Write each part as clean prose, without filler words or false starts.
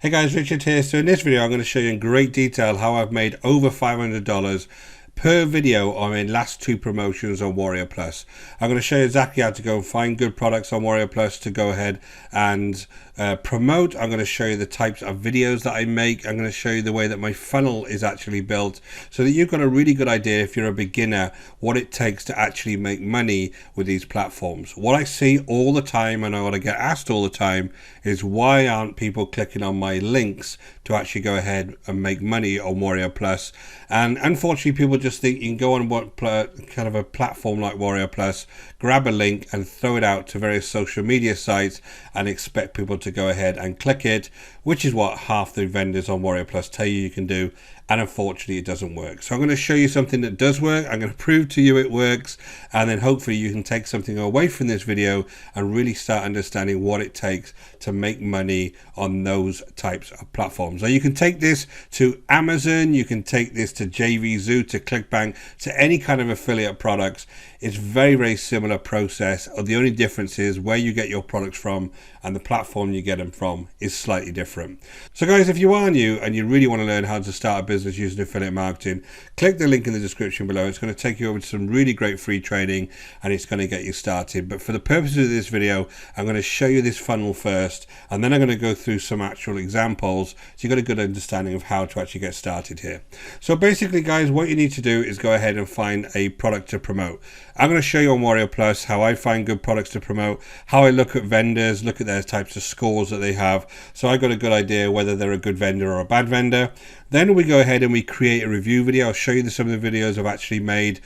Hey guys, Richard here. So in this video I'm going to show you in great detail how I've made over $500 per video on my last two promotions on Warriorplus. I'm going to show you exactly how to go and find good products on Warriorplus to go ahead and promote. I'm going to show you the types of videos that I make. I'm going to show you the way that my funnel is actually built so that you've got a really good idea, if you're a beginner, what it takes to actually make money with these platforms. What I see all the time and what I get asked all the time is why aren't people clicking on my links to actually go ahead and make money on Warriorplus? And unfortunately, people just think you can go on what kind of a platform like Warriorplus, grab a link and throw it out to various social media sites and expect people to go ahead and click it, which is what half the vendors on Warriorplus tell you can do. And unfortunately it doesn't work. So I'm going to show you something that does work. I'm going to prove to you it works, and then hopefully you can take something away from this video and really start understanding what it takes to make money on those types of platforms. Now you can take this to Amazon, you can take this to JVZoo, to ClickBank, to any kind of affiliate products. It's very similar process. The only difference is where you get your products from and the platform you get them from is slightly different. So guys, if you are new and you really want to learn how to start a business using affiliate marketing, click the link in the description below. It's going to take you over to some really great free training and it's going to get you started. But for the purposes of this video, I'm going to show you this funnel first, and then I'm going to go through some actual examples so you've got a good understanding of how to actually get started here. So basically guys, what you need to do is go ahead and find a product to promote. I'm going to show you on Warriorplus how I find good products to promote, how I look at vendors, look at their types of scores that they have, so I got a good idea whether they're a good vendor or a bad vendor. Then we go ahead and we create a review video. I'll show you some of the videos I've actually made.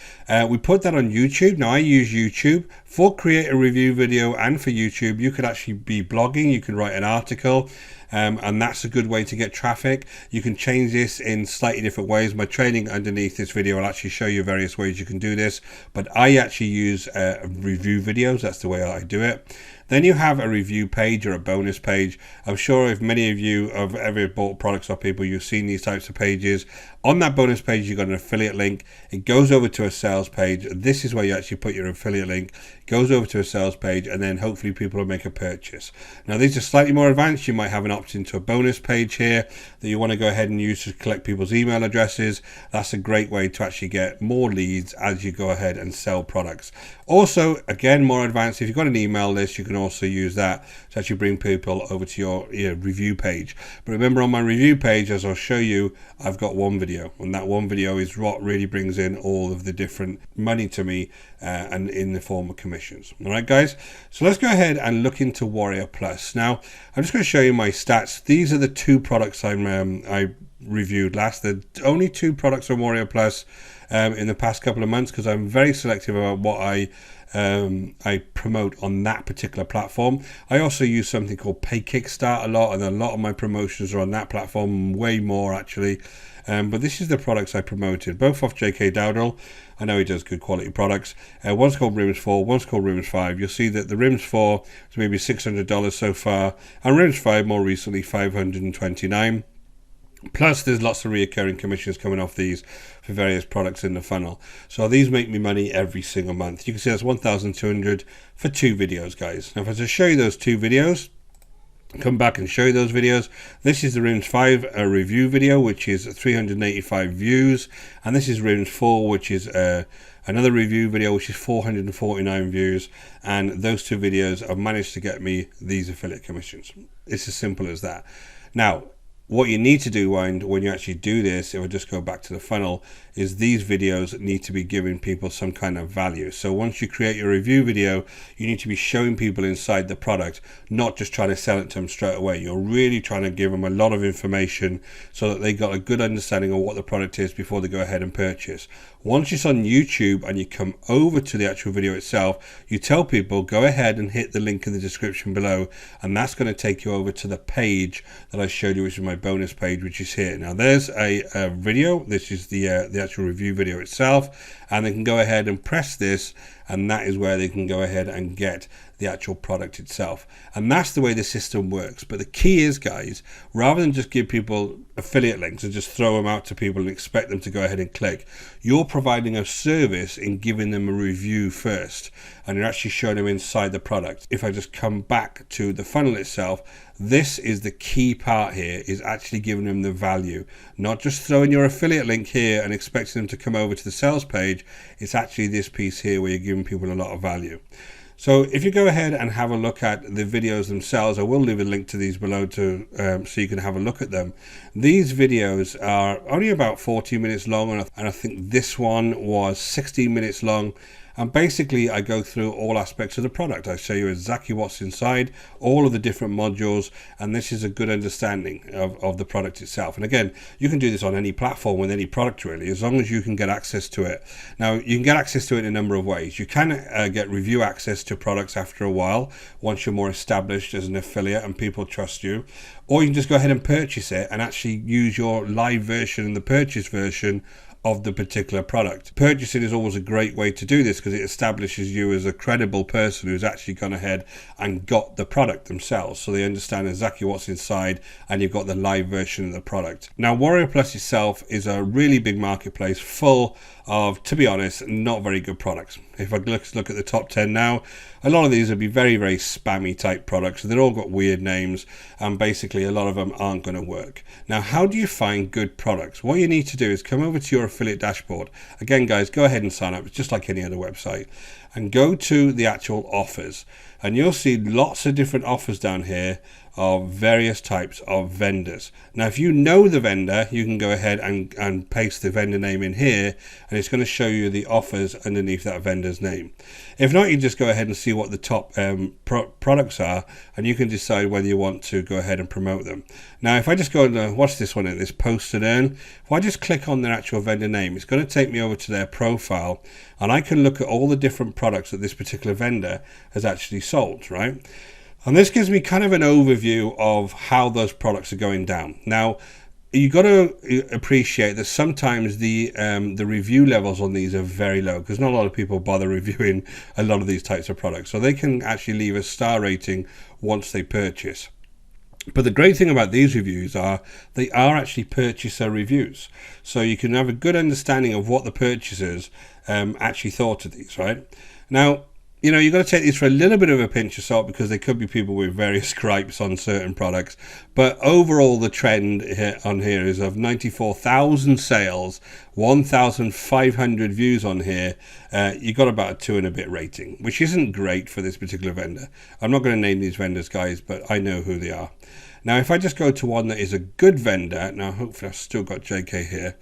We put that on YouTube. Now I use YouTube for create a review video, and for YouTube you could actually be blogging, you can write an article. And that's a good way to get traffic. You can change this in slightly different ways. My training underneath this video will actually show you various ways you can do this, but I actually use review videos. That's the way I do it. Then you have a review page or a bonus page. I'm sure if many of you have ever bought products off people, you've seen these types of pages. On that bonus page, you've got an affiliate link. It goes over to a sales page. This is where you actually put your affiliate link. It goes over to a sales page, and then hopefully people will make a purchase. Now these are slightly more advanced. You might have an opt-in to a bonus page here that you want to go ahead and use to collect people's email addresses. That's a great way to actually get more leads as you go ahead and sell products. Also, again, more advanced, if you've got an email list, you can also use that to actually bring people over to your review page. But remember, on my review page, as I'll show you, I've got one video, and that one video is what really brings in all of the different money to me, and in the form of commissions. All right guys, so let's go ahead and look into Warriorplus. Now I'm just going to show you my stats. These are the two products I reviewed last. The only two products on Warriorplus in the past couple of months, because I'm very selective about what I promote on that particular platform. I also use something called Pay Kickstart a lot, and a lot of my promotions are on that platform, way more actually. But this is the products I promoted, both off JayKay Dowdall. I know he does good quality products. One's called RHIMS 4, one's called RHIMS 5. You'll see that the RHIMS 4 is maybe $600 so far, and RHIMS 5 more recently $529. Plus there's lots of reoccurring commissions coming off these for various products in the funnel. So these make me money every single month. You can see that's 1,200 for two videos, guys. Now if I just show you those two videos, come back and show you those videos. This is the RHIMS 5 review video, which is 385 views, and this is RHIMS 4, which is another review video, which is 449 views. And those two videos have managed to get me these affiliate commissions. It's as simple as that. Now what you need to do when you actually do this, if I just go back to the funnel, is these videos need to be giving people some kind of value. So once you create your review video, you need to be showing people inside the product, not just trying to sell it to them straight away. You're really trying to give them a lot of information so that they got a good understanding of what the product is before they go ahead and purchase. Once it's on YouTube and you come over to the actual video itself, you tell people go ahead and hit the link in the description below, and that's going to take you over to the page that I showed you, which is my bonus page, which is here. Now there's a video. This is the actual review video itself, and they can go ahead and press this, and that is where they can go ahead and get the actual product itself. And that's the way the system works. But the key is, guys, rather than just give people affiliate links and just throw them out to people and expect them to go ahead and click, you're providing a service in giving them a review first, and you're actually showing them inside the product. If I just come back to the funnel itself, This is the key part here, is actually giving them the value, not just throwing your affiliate link here and expecting them to come over to the sales page. It's actually this piece here where you're giving people a lot of value. So if you go ahead and have a look at the videos themselves, I will leave a link to these below to so you can have a look at them. These videos are only about 40 minutes long, and I think this one was 16 minutes long. And basically I go through all aspects of the product. I show you exactly what's inside, all of the different modules, and this is a good understanding of the product itself. And again, you can do this on any platform with any product really, as long as you can get access to it. Now, you can get access to it in a number of ways. You can get review access to products after a while, once you're more established as an affiliate and people trust you. Or you can just go ahead and purchase it and actually use your live version and the purchase version of the particular product. Purchasing is always a great way to do this because it establishes you as a credible person who's actually gone ahead and got the product themselves, so they understand exactly what's inside and you've got the live version of the product. Now, Warriorplus itself is a really big marketplace full of, to be honest, not very good products. If I look at the top 10 now, a lot of these would be very, very spammy type products. They've all got weird names, and basically a lot of them aren't going to work. Now, how do you find good products? What you need to do is come over to your affiliate dashboard. Again, guys, go ahead and sign up. It's just like any other website, and go to the actual offers, and you'll see lots of different offers down here of various types of vendors. Now, if you know the vendor, you can go ahead and paste the vendor name in here, and it's going to show you the offers underneath that vendor's name. If not, you just go ahead and see what the top products are, and you can decide whether you want to go ahead and promote them. Now, if I just go and watch this one, this post and earn, if I just click on their actual vendor name, it's going to take me over to their profile, and I can look at all the different products that this particular vendor has actually sold, right? And this gives me kind of an overview of how those products are going down. Now, you got to appreciate that sometimes the review levels on these are very low, because not a lot of people bother reviewing a lot of these types of products. So they can actually leave a star rating once they purchase. But the great thing about these reviews are they are actually purchaser reviews. So you can have a good understanding of what the purchasers actually thought of these, right? Now, you know, you've got to take these for a little bit of a pinch of salt, because there could be people with various gripes on certain products. But overall, the trend on here is of 94,000 sales, 1,500 views on here. You got about a 2 and a bit rating, which isn't great for this particular vendor. I'm not going to name these vendors, guys, but I know who they are. Now, if I just go to one that is a good vendor, now hopefully I've still got JayKay here.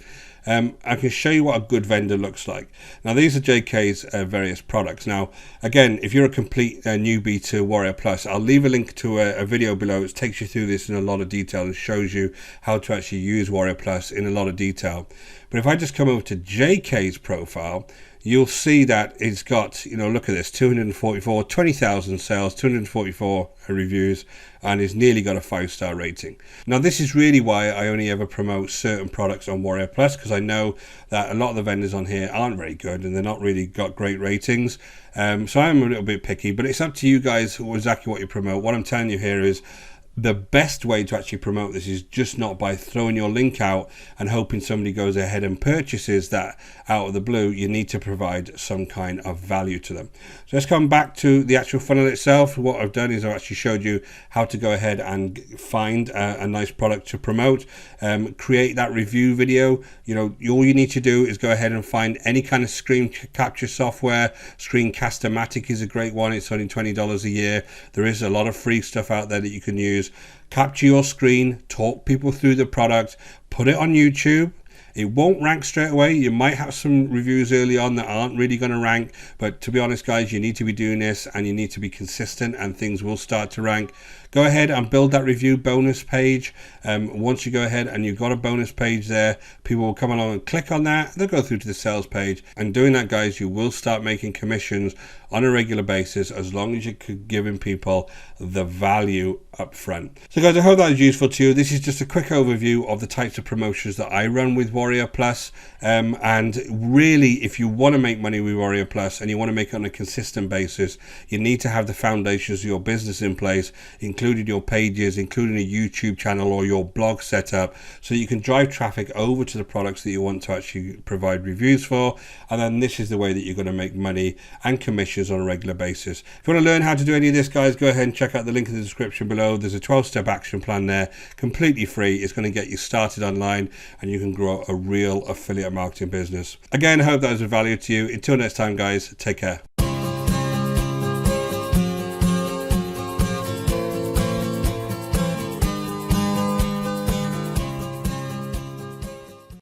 I can show you what a good vendor looks like. Now, these are JayKay's various products. Now, again, if you're a complete newbie to Warriorplus, I'll leave a link to a video below which takes you through this in a lot of detail and shows you how to actually use Warriorplus in a lot of detail. But if I just come over to JayKay's profile, you'll see that it's got, you know, look at this, 244, 20,000 sales, 244 reviews, and it's nearly got a 5-star rating. Now, this is really why I only ever promote certain products on Warriorplus, because I know that a lot of the vendors on here aren't very good and they're not really got great ratings. So I'm a little bit picky, but it's up to you guys exactly what you promote. What I'm telling you here is the best way to actually promote this is just not by throwing your link out and hoping somebody goes ahead and purchases that out of the blue. You need to provide some kind of value to them. So let's come back to the actual funnel itself. What I've done is I've actually showed you how to go ahead and find a nice product to promote, create that review video. You know, all you need to do is go ahead and find any kind of screen capture software. Screencast-O-Matic is a great one. It's only $20 a year. There is a lot of free stuff out there that you can use. Capture your screen, talk people through the product, put it on YouTube. It won't rank straight away. You might have some reviews early on that aren't really going to rank, but to be honest, guys, you need to be doing this and you need to be consistent and things will start to rank. Go ahead and build that review bonus page. Once you go ahead and you've got a bonus page there, people will come along and click on that. They'll go through to the sales page, and doing that, guys, you will start making commissions on a regular basis as long as you're giving people the value up front. So, guys, I hope that was useful to you. This is just a quick overview of the types of promotions that I run with Warriorplus. And really, if you want to make money with Warriorplus and you want to make it on a consistent basis, you need to have the foundations of your business in place, including including your pages, including a YouTube channel or your blog setup, so that you can drive traffic over to the products that you want to actually provide reviews for. And then this is the way that you're going to make money and commissions on a regular basis. If you want to learn how to do any of this, guys, go ahead and check out the link in the description below. There's a 12-step action plan there, completely free. It's going to get you started online and you can grow a real affiliate marketing business. Again, I hope that was of value to you. Until next time, guys, take care.